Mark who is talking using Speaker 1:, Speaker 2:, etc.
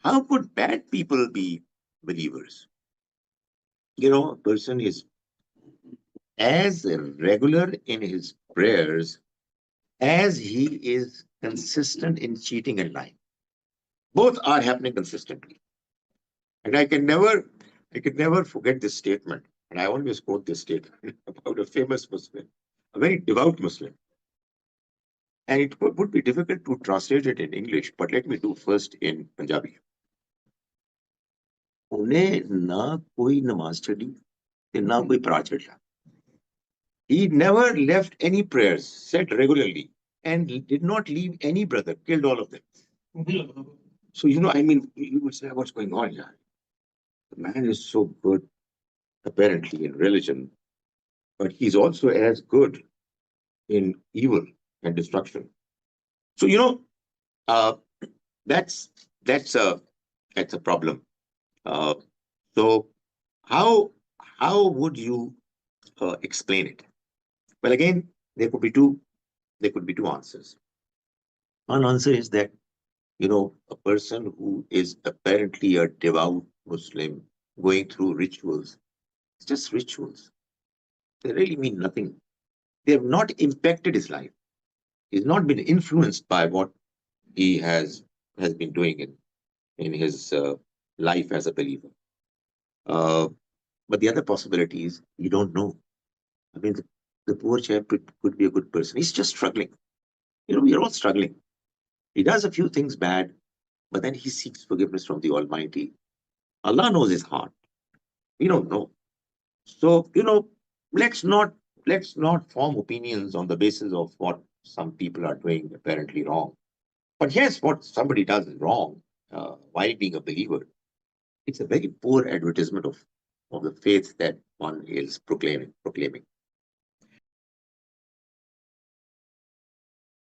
Speaker 1: How could bad people be believers? A person is as regular in his prayers as he is consistent in cheating and lying. Both are happening consistently. And I can never forget this statement. And I always quote this statement about a famous Muslim, a very devout Muslim. And it would be difficult to translate it in English, but let me do first in Punjabi. उन्हें ना कोई नमाज छड़ी ते ना कोई परात छड़ा. He never left any prayers, said regularly, and he did not leave any brother, killed all of them. So, I mean, you would say, what's going on here? The man is so good, apparently, in religion, but he's also as good in evil and destruction. So, uh, that's that's a that's a problem. Uh, so, how how would you explain it? Well, again, there could be two answers. One answer is that a person who is apparently a devout Muslim going through rituals, it's just rituals. They really mean nothing. They have not impacted his life. He's not been influenced by what he has been doing in his life as a believer. Uh, but the other possibility is you don't know. I mean, the poor chap could be a good person. He's just struggling. We are all struggling. He does a few things bad, but then he seeks forgiveness from the Almighty. Allah knows his heart. We don't know. So, let's not let's not form opinions on the basis of what some people are doing apparently wrong. But yes, what somebody does is wrong while being a believer. It's a very poor advertisement of the faith that one is proclaiming.